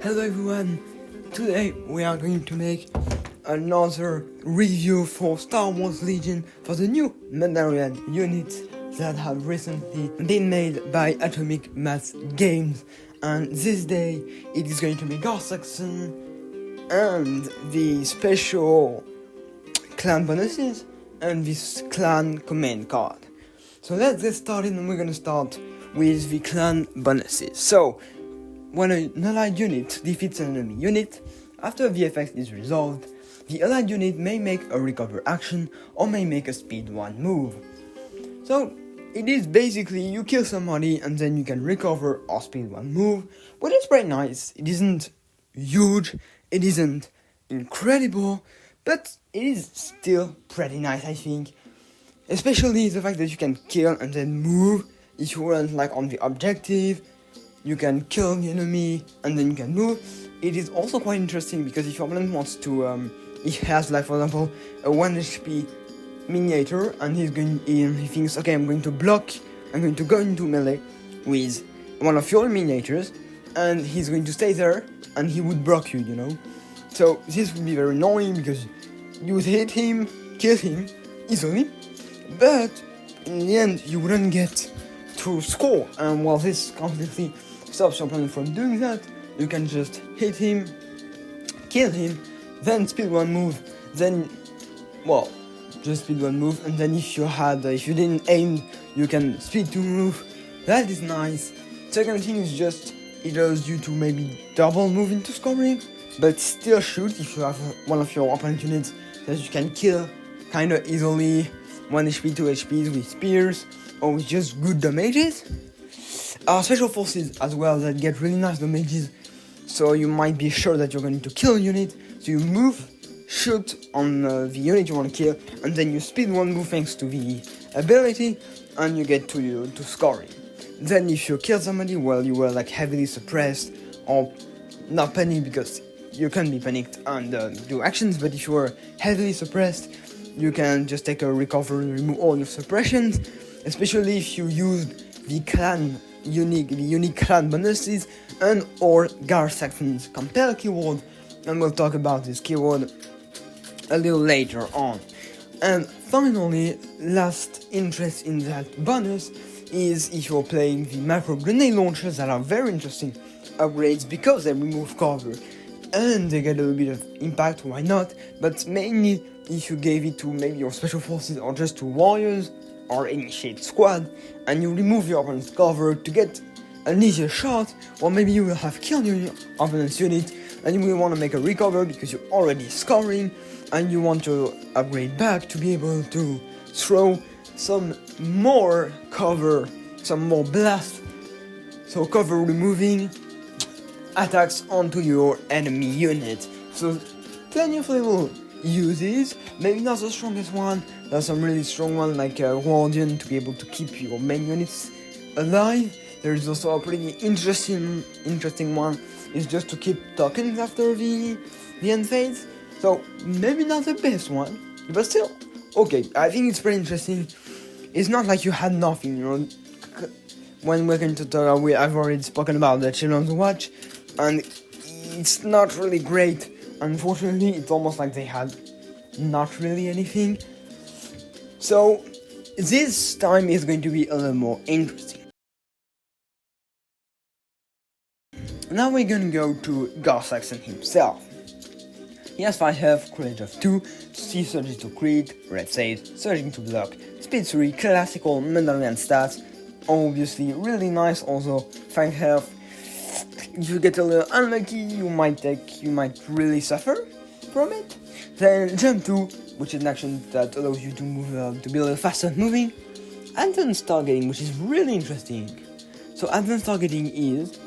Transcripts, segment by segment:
Hello everyone, today we are going to make another review for Star Wars Legion for the new Mandalorian units that have recently been made by Atomic Mass Games, and this day it is going to be Gar Saxon and the special clan bonuses and this clan command card. So let's get started, and we're gonna start with the clan bonuses. So when an allied unit defeats an enemy unit, after the effect is resolved, the allied unit may make a recover action or may make a speed 1 move. So it is basically you kill somebody and then you can recover or speed 1 move, but it's pretty nice. It isn't huge, it isn't incredible, but it is still pretty nice, I think. Especially the fact that you can kill and then move if you weren't like on the objective. You can kill the enemy and then you can move. It is also quite interesting because if your opponent wants to, he has like for example a 1 HP miniature and he thinks, okay, I'm going to block, I'm going to go into melee with one of your miniatures, and he's going to stay there and he would block you, you know. So this would be very annoying because you would hit him, kill him easily, but in the end you wouldn't get to score, and while this completely stops your opponent from doing that, you can just hit him, kill him, then speed 1 move, then, well, just speed 1 move, and then if you didn't aim, you can speed 2 move. That is nice. Second thing is just, it allows you to maybe double move into scoring, but still shoot if you have one of your opponent units that you can kill kinda easily, 1 HP, 2 HPs with spears, or with just good damages. Special forces as well that get really nice damages, so you might be sure that you're going to kill a unit, so you move, shoot on the unit you want to kill, and then you speed 1 move thanks to the ability, and you get to scoring. Then if you kill somebody while you were like heavily suppressed, or not panicked because you can be panicked and do actions, but if you were heavily suppressed, you can just take a recovery and remove all your suppressions, especially if you used the unique clan bonuses and or Gar Saxon's compare keyword, and we'll talk about this keyword a little later on. And finally, last interest in that bonus is if you're playing the macro grenade launchers that are very interesting upgrades because they remove cover and they get a little bit of impact, why not, but mainly if you gave it to maybe your special forces or just to warriors or initiate squad, and you remove your opponent's cover to get an easier shot, or maybe you will have killed your opponent's unit and you will want to make a recover because you're already scoring and you want to upgrade back to be able to throw some more cover, some more blast, so cover removing attacks onto your enemy unit. So plenty of little uses, maybe not the strongest one. There's some really strong one like Guardian to be able to keep your main units alive. There is also a pretty interesting one, is just to keep tokens after the end phase. So maybe not the best one, but still okay. I think it's pretty interesting. It's not like you had nothing, you know. When we're going to talk, I've already spoken about the Children's Watch, and it's not really great. Unfortunately, it's almost like they had not really anything. So this time is going to be a little more interesting. Now we're gonna go to Gar Saxon himself. He has 5 health, courage of 2, C surging to crit, red save, surging to block, speed 3, classical Mandalorian stats, obviously really nice. Also 5 health. If you get a little unlucky, you might really suffer from it. Then jump 2, which is an action that allows you to move to be a little faster moving. Advanced targeting, which is really interesting. So advanced targeting is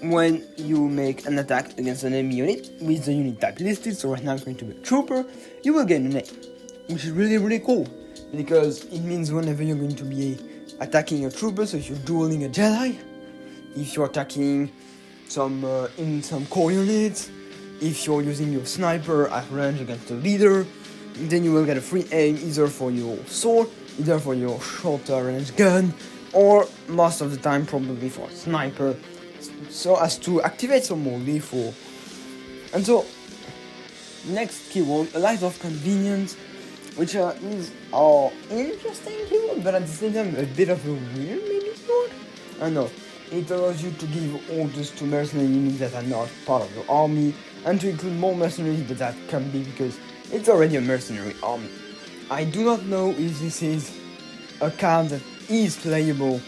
when you make an attack against an enemy unit with the unit type listed. So right now it's going to be a trooper. You will gain an A, which is really cool because it means whenever you're going to be attacking a trooper, so if you're dueling a Jedi, if you're attacking some core units, if you're using your sniper at range against a leader, then you will get a free aim either for your sword, either for your shorter range gun, or most of the time probably for a sniper so as to activate some more lethal. And so, next keyword, a light of convenience, which is interesting keyword, but at the same time a bit of a weird maybe keyword. I know. It allows you to give orders to mercenary units that are not part of your army, and to include more mercenaries, but that can be because it's already a mercenary army. I do not know if this is a card that is playable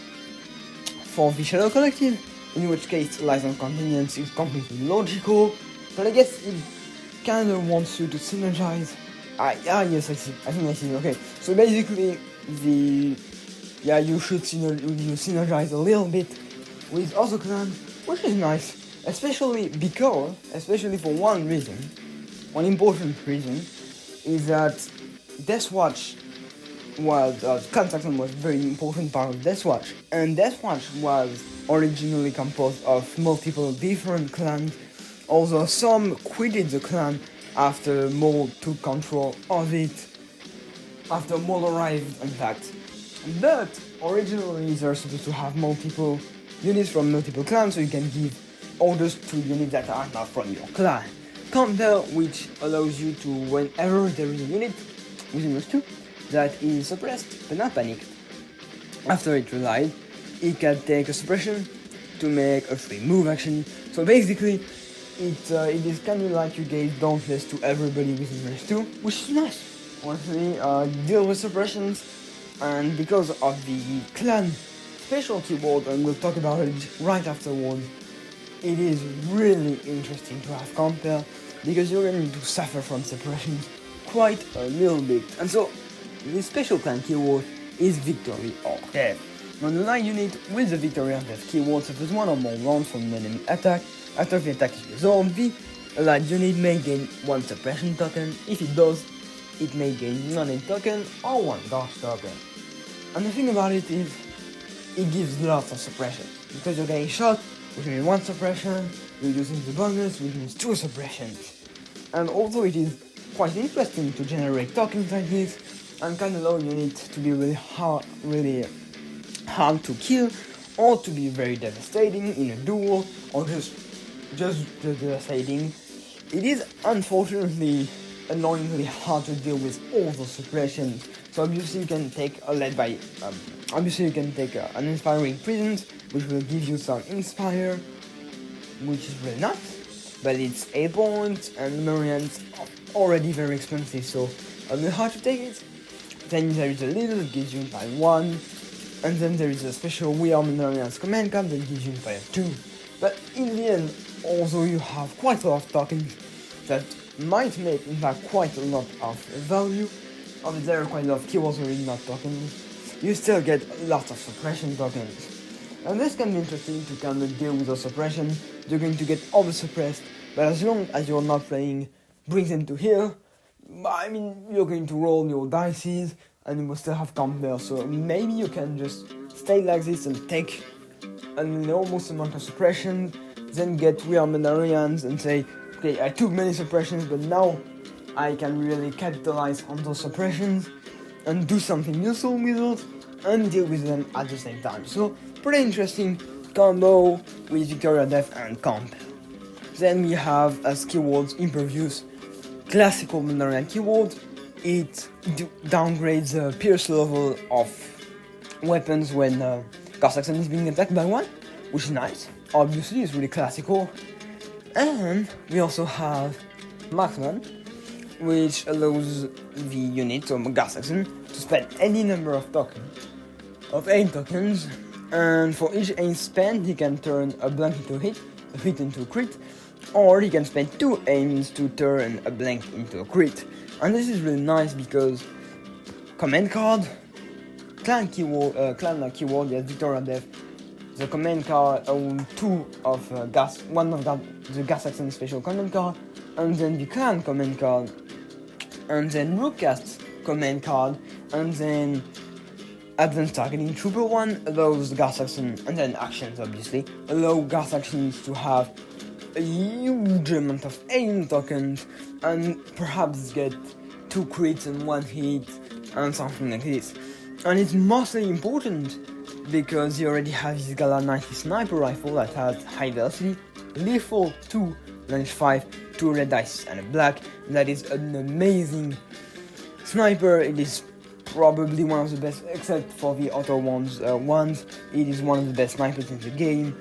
for the Shadow Collective, in which case Light of Convenience is completely logical, but I guess it kind of wants you to synergize. Yes, I see. I think I see. Okay, so basically, you should synergize a little bit with other clan, which is nice, especially for one reason, one important reason, is that Deathwatch Clan Saxon was a very important part of Deathwatch, and Deathwatch was originally composed of multiple different clans, although some quitted the clan after Maul took control of it, after Maul arrived in fact. But originally they're supposed to have multiple units from multiple clans, so you can give orders to units that are not from your clan. Counter, which allows you to, whenever there is a unit within those two that is suppressed but not panicked, after it relied, it can take a suppression to make a free move action. So basically, it is kind of like you gave Dauntless to everybody within Race 2, which is nice. Honestly, deal with suppressions, and because of the clan special keyword, and we'll talk about it right afterwards, it is really interesting to have counter, because you're going to suffer from suppression quite a little bit. And so, the special clan keyword is Victory or Death. When the line unit with the Victory or Death keyword suffers one or more rounds from an enemy attack, after the attack is resolved, the allied unit may gain one suppression token. If it does, it may gain 1 hit token or 1 dodge token. And the thing about it is, it gives lots of suppression, because you're getting shot, which means 1 suppression, you're using the bonus, which means 2 suppressions. And although it is quite interesting to generate tokens like this, and can allow units to be really hard to kill, or to be very devastating in a duel, or just devastating, it is unfortunately annoyingly hard to deal with all the suppressions. So obviously you can take an Inspiring Presence, which will give you some Inspire, which is really nice, but it's 8 points, and Marians are already very expensive, so a bit hard to take it. Then there is a little that gives you Inspire 1, and then there is a special We Are Mandalorians command card that gives you Inspire 2. But in the end, although you have quite a lot of tokens that might make in fact quite a lot of value, although there are quite a lot of keywords already not tokens, you still get a lot of suppression tokens. And this can be interesting to kind of deal with the suppression. You're going to get over suppressed, but as long as you're not playing Brings Them to Heal, I mean, you're going to roll your dices and you will still have counter, so maybe you can just stay like this and take an enormous amount of suppression, then get We Are Mandalorians and say, okay, I took many suppressions, but now I can really capitalize on those suppressions and do something useful with those and deal with them at the same time. So, pretty interesting combo with Victoria Death and Camp. Then we have as keywords in previews, classical Mandalorian keyword. It downgrades the pierce level of weapons when Gar Saxon is being attacked by one, which is nice. Obviously, it's really classical. And we also have Marksman, which allows the unit, so Gar Saxon, to spend any number of tokens, of 8 tokens, and for each aim spent, he can turn a blank into a hit into a crit, or he can spend 2 aims to turn a blank into a crit. And this is really nice because command card, clan keyword, yes, Victoria Death, the command card, 2 of one of the Gar Saxon special command card, and then the clan command card, and then Rookcast command card, and then Advanced Targeting Trooper 1 allows Gar Saxon, and then actions obviously, allow Gar Saxons to have a huge amount of aim tokens, and perhaps get 2 crits and 1 hit, and something like this. And it's mostly important because you already have this Gala 90 sniper rifle that has high velocity, lethal 2, range 5, 2 red dice and a black. That is an amazing sniper. It is probably one of the best, except for the auto ones. It is one of the best snipers in the game.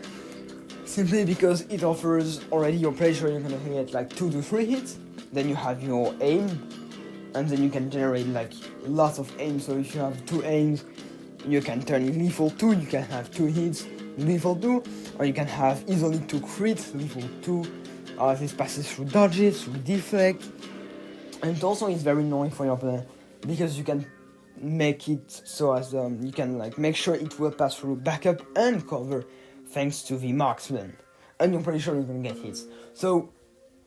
Simply because it offers already, you're pretty sure you're gonna get like 2 to 3 hits. Then you have your aim, and then you can generate like lots of aims. So if you have 2 aims, you can turn it lethal 2, you can have 2 hits, lethal 2, or you can have easily 2 crits, lethal 2. This passes through dodges, through deflect, and it also is very annoying for your player because you can make it so as you can like make sure it will pass through backup and cover thanks to the marksman, and you're pretty sure you're gonna get hits. So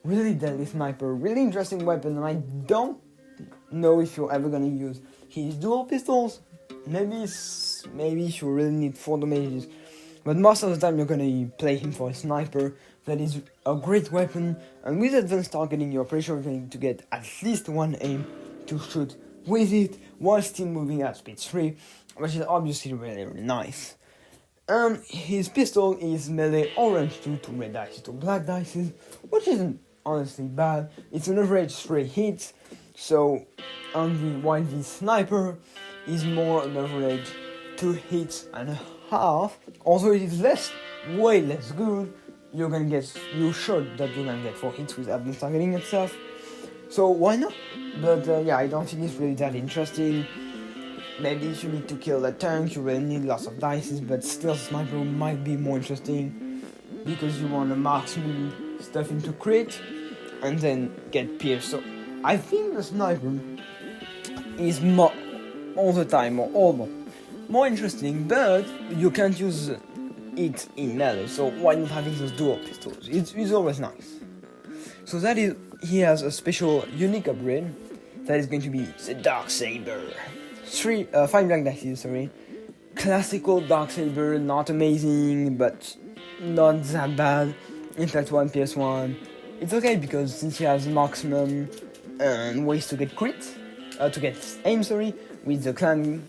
really deadly sniper, really interesting weapon, and I don't know if you're ever gonna use his dual pistols. Maybe if you really need 4 damages, but most of the time you're gonna play him for a sniper. That is a great weapon, and with advanced targeting you're pretty sure you're going to get at least 1 aim to shoot with it while still moving at speed 3, which is obviously really, really nice. His pistol is melee orange 2 to red dice to black dice, which isn't honestly bad. It's an average 3 hits, so while the sniper is more an average 2 hits and a half. Also, it is way less good. You're sure that you're gonna get 4 hits with advanced targeting and stuff. So why not? But yeah, I don't think it's really that interesting. Maybe if you need to kill a tank, you really need lots of dice, but still sniper might be more interesting because you want to marksman stuff into crit and then get pierced. So I think the sniper is more all the time or almost more interesting, but you can't use it in melee, so why not having those dual pistols? It's always nice. So that is, he has a special unique upgrade that is going to be the Dark Saber. 5 black dice, sorry. Classical Dark Saber, not amazing, but not that bad. In fact, 1 PS1. It's okay because since he has marksman and ways to get crit, to get aim, with the clan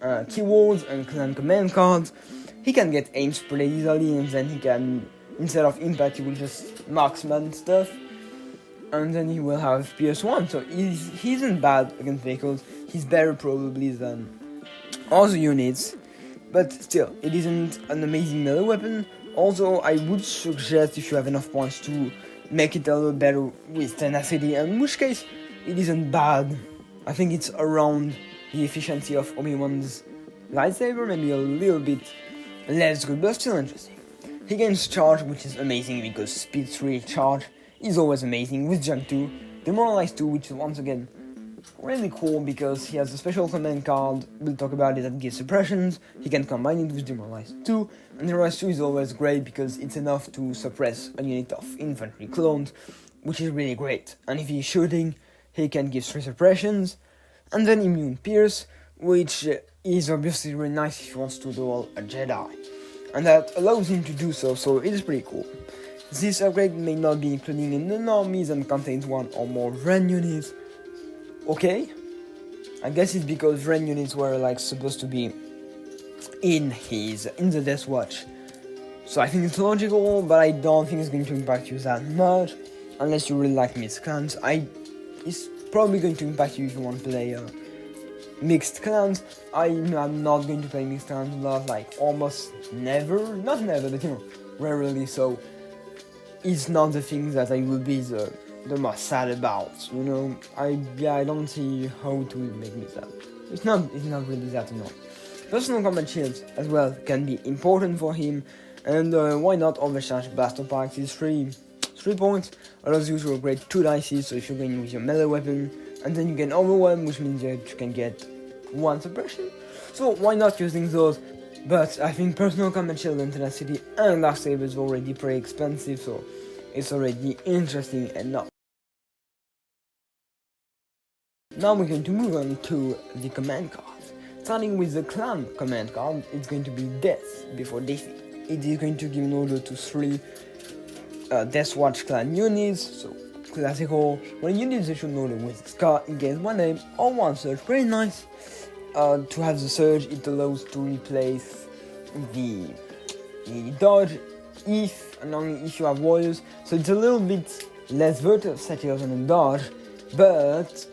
keywords and clan command cards, he can get aims pretty easily, and then he can, instead of impact, he will just marksman stuff, and then he will have PS1, so he isn't bad against vehicles. He's better probably than other units, but still, it isn't an amazing melee weapon. Also, I would suggest, if you have enough points, to make it a little better with tenacity, in which case, it isn't bad. I think it's around the efficiency of Obi-Wan's lightsaber, maybe a little bit less good, but still interesting. He gains charge, which is amazing because speed 3 charge is always amazing with jump 2. Demoralize 2, which is once again really cool because he has a special command card, we'll talk about it, that gives suppressions. He can combine it with Demoralize 2, and Demoralize 2 is always great because it's enough to suppress a unit of infantry clones, which is really great. And if he's shooting, he can give 3 suppressions, and then Immune Pierce, which is obviously really nice if he wants to duel a Jedi, and that allows him to do so, so it is pretty cool. This upgrade may not be included in the armies and contains 1 or more Ren units. Okay, I guess it's because Ren units were like supposed to be in the Death Watch, so I think it's logical, but I don't think it's going to impact you that much, unless you really like mixed clans. It's probably going to impact you if you want to play mixed clans. I'm not going to play mixed clans a lot, like almost never, not never, but rarely, so it's not the thing that I will be the most sad about, I don't see how to make me sad. It's not really that annoying. Personal combat shields as well can be important for him, and why not overcharge blaster packs? Is 3 points, allows you to upgrade 2 dice, so if you're going with your melee weapon, and then you can overwhelm, which means that you can get 1 suppression, so why not using those? But I think personal combat shield and tenacity and Dark Saber is already pretty expensive, so it's already interesting enough. Now we're going to move on to the command cards. Starting with the clan command card, it's going to be Death before Defeat. It is going to give an order to 3 Death Watch clan units, so classical. When a unit is issued an order with Scar, it gains 1 aim or 1 search, pretty nice. to have the surge, it allows to replace the dodge if and only if you have warriors, so it's a little bit less versatile than a dodge, but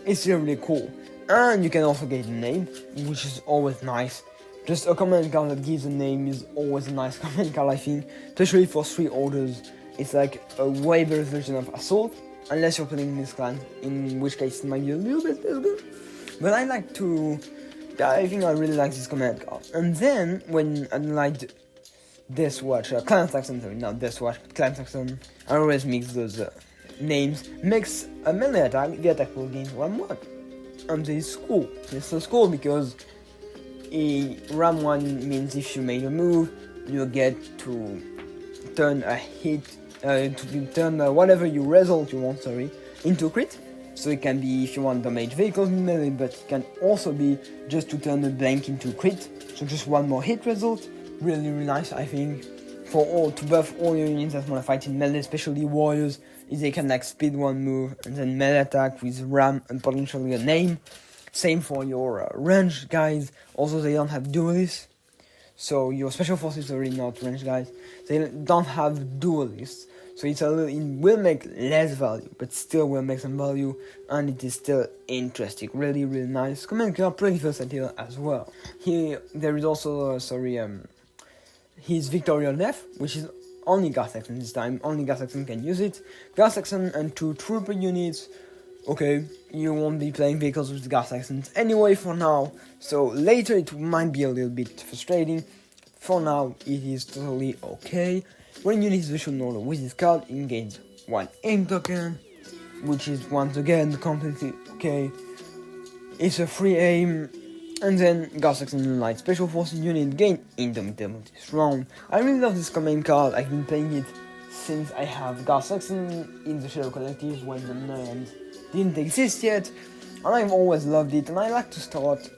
it's still really cool. And you can also get a name, which is always nice. Just a command card that gives a name is always a nice command card, I think, especially for 3 orders. It's like a way better version of Assault, unless you're playing this clan, in which case it might be a little bit less good. But I think I really like this command card. And then, when unlike Death Watch, Clan Saxon, sorry, not Death Watch, but Clan Saxon, I always mix those names, makes a melee attack, the attack will gain 1/1. And this is cool. It's so cool because a ram 1 means if you made a move, you get to turn a hit, to turn whatever you result you want, into a crit. So it can be if you want damage vehicles in melee, but it can also be just to turn a blank into a crit. So just one more hit result. Really, really nice, I think. To buff all your units that want to fight in melee, especially warriors, is they can like speed 1 move and then melee attack with ram and potentially a name. Same for your range guys. Also, they don't have duelists, so your special forces are really not range guys. They don't have duelists, so it will make less value, but still will make some value, and it is still interesting. Really, really nice. Command card, pretty versatile as well. Here, there is also his Victorial Death, which is only Gar Saxon this time. Only Gar Saxon can use it. Gar Saxon and 2 trooper units. Okay, you won't be playing vehicles with Gar Saxons anyway for now, so later it might be a little bit frustrating. For now, it is totally okay. When you need special order with this card, you gain 1 aim token, which is once again completely okay. It's a free aim. And then Gar Saxon Light Special Forces unit gain Indomitability this round. I really love this command card. I've been playing it since I have Gar Saxon in the Shadow Collective when the Mandalorians didn't exist yet, and I've always loved it. And I like to start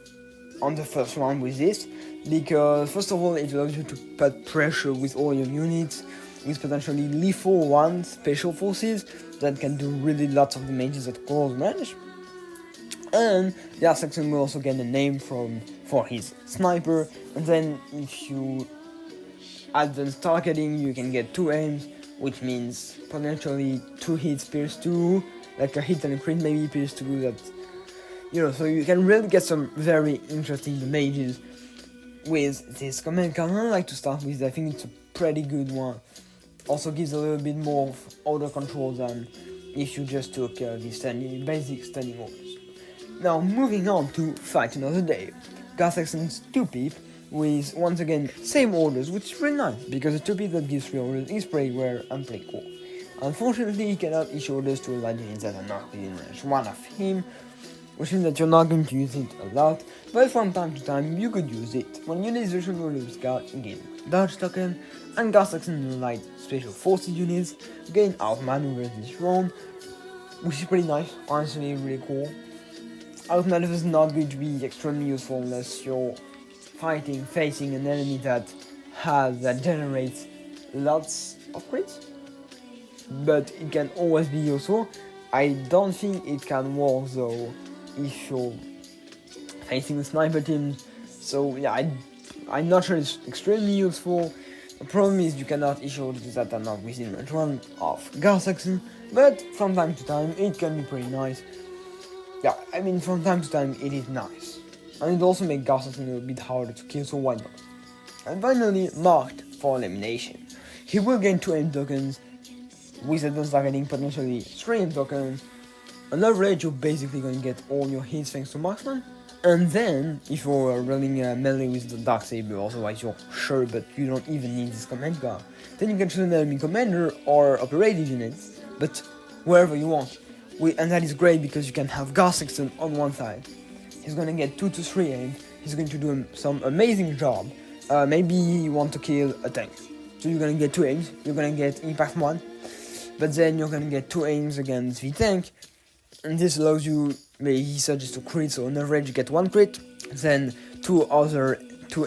on the first round with this because first of all it allows you to put pressure with all your units with potentially lethal 1 special forces that can do really lots of damages at close range. And Gar Saxon will also get a name for his sniper, and then if you advance targeting, you can get 2 aims, which means potentially 2 hits pierce 2, like a hit and a crit maybe pierce 2, that, so you can really get some very interesting damages with this command card. I like to start with, I think it's a pretty good one. Also gives a little bit more order control than if you just took the basic standing orders. Now, moving on to Fight Another Day. Gar Saxon's 2-peep with, once again, same orders, which is really nice, because a 2-peep that gives 3 orders is pretty rare and pretty cool. Unfortunately, he cannot issue orders to allied units that are not within range 1 of him, which means that you're not going to use it a lot, but from time to time, you could use it. When units version orders card, you gain dodge token, and Gar Saxon Light Special Forces units gain outmaneuver this round, which is pretty nice, honestly, really cool. Outmaneuver is not going to be extremely useful unless you're facing an enemy that generates lots of crits, but it can always be useful. I don't think it can work though if you're facing a sniper team, so yeah, I'm not sure it's extremely useful. The problem is you cannot issue orders that are not within range 1 of Gar Saxon, but from time to time it can be pretty nice. Yeah, I mean, from time to time it is nice. And it also makes Gar Saxon a little bit harder to kill, so why not? And finally, marked for elimination. He will gain 2 aim tokens, with advanced targeting potentially 3 aim tokens. On average, you're basically going to get all your hits thanks to marksman. And then, if you're running melee with the Dark Saber, otherwise you're sure but you don't even need this command card, then you can choose an enemy commander or operative units, but wherever you want. And that is great because you can have Gar Saxon on one side. He's going to get 2 to 3 aim. He's going to do some amazing job. Maybe you want to kill a tank. So you're going to get 2 aims. You're going to get impact 1. But then you're going to get 2 aims against the tank. And this allows you, he suggests to crit, so on average you get 1 crit. Then 2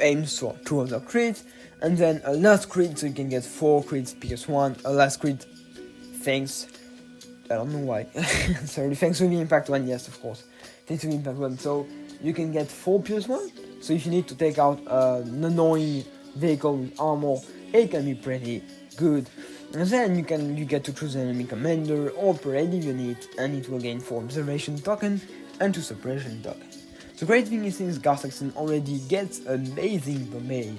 aims for 2 other crits. And then a last crit, so you can get 4 crits because 1. A last crit, thanks. I don't know why. Sorry, thanks to the impact 1, yes, of course. Thanks to the impact 1. So you can get 4 plus 1. So if you need to take out an annoying vehicle with armor, it can be pretty good. And then you get to choose an enemy commander or operative unit, and it will gain 4 observation tokens and 2 suppression tokens. The great thing is, since Gar Saxon already gets amazing damage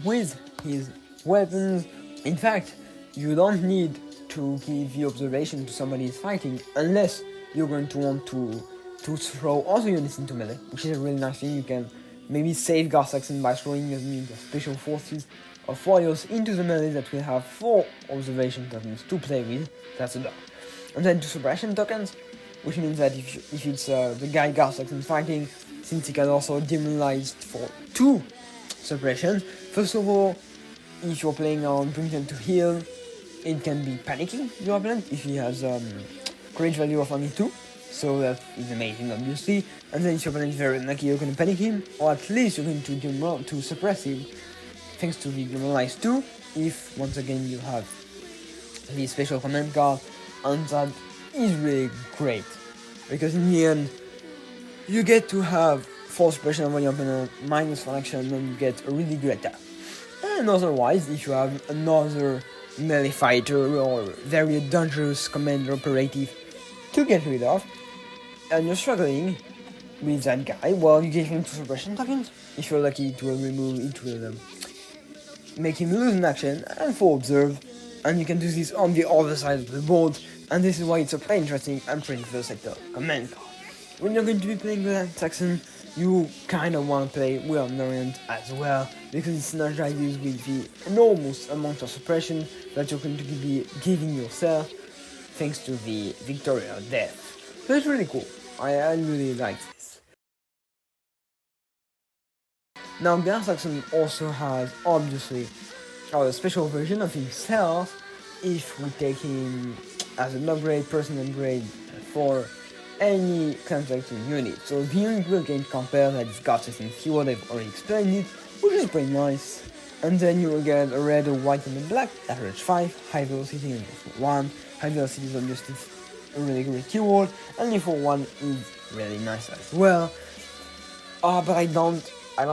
with his weapons, in fact, you don't need to give the observation to somebody who's fighting unless you're going to want to throw other units into melee, which is a really nice thing. You can maybe save Gar Saxon by throwing your unit of special forces of warriors into the melee that will have 4 observation tokens to play with. That's a lot. And then 2 suppression tokens, which means that if it's the guy Gar Saxon fighting, since he can also demoralized for 2 suppression. First of all, if you're playing on bring them to heal, it can be panicking your opponent if he has courage value of only 2. So that is amazing, obviously. And then if your opponent is very unlucky, you're going to panic him, or at least you're going to suppress him, thanks to the demoralized 2, if once again you have the special command card, and that is really great, because in the end, you get to have 4 suppression on your opponent, minus 1 action, and you get a really good attack. And otherwise, if you have another melee fighter or very dangerous commander operative to get rid of, and you're struggling with that guy, well, you give him 2 suppression tokens. If you're lucky, it will make him lose an action, and 4 observe, and you can do this on the other side of the board, and this is why it's a pretty interesting and pretty versatile command card. When you're going to be playing Clan Saxon, you kind of want to play with Mandalorians as well, because it's synergizes with the enormous amount of suppression that you're going to be giving yourself thanks to the Victoria Death. So it's really cool. I really like this. Now, Gar Saxon also has, obviously, a special version of himself if we take him as an upgrade, personal upgrade for any Clan Saxon unit. So the unit will gain compare that is Gar Saxon keyword, I've already explained it, which is pretty nice. And then you will get a red, a white, and a black, average 5, high velocity and 1. High velocity is obviously a really great keyword, and the 1 is really nice as well. But I don't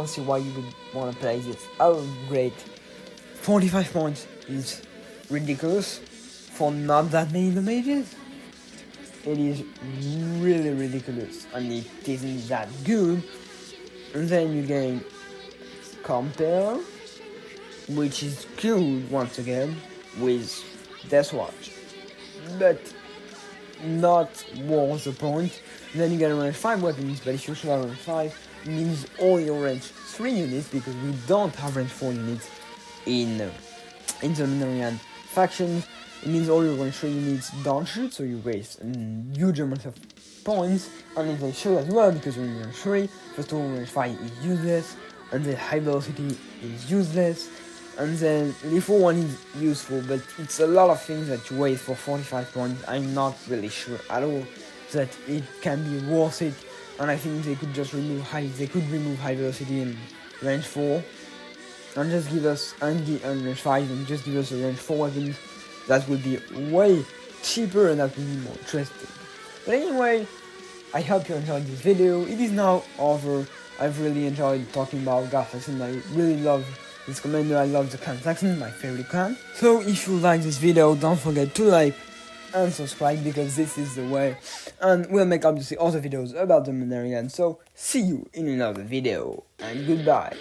see why you would want to play this. Oh, great. 45 points is ridiculous for not that many damages. It is really ridiculous, and it isn't that good. And then you gain Compare, which is good once again with Death Watch, but not worth the point. Then you get a range 5 weapons, but if you should have range 5, it means all your range 3 units, because we don't have range 4 units in the Mandalorian faction. It means all your range 3 units don't shoot, so you waste a huge amount of points, and if they shoot as well, because you're in range 3, first of all range 5 is useless, and the high velocity is useless, and then the 1 is useful, but it's a lot of things that you waste for 45 points. I'm not really sure at all that it can be worth it, and I think they could remove high velocity in range 4, and just give us range 5, and just give us a range 4 weapons. That would be way cheaper, and that would be more interesting. But anyway, I hope you enjoyed this video. It is now over. I've really enjoyed talking about Gar Saxon. I really love this commander. I love the Clan Saxon, my favorite clan. So if you like this video, don't forget to like and subscribe, because this is the way. And we'll make obviously other videos about the Mandalorian. So see you in another video, and goodbye.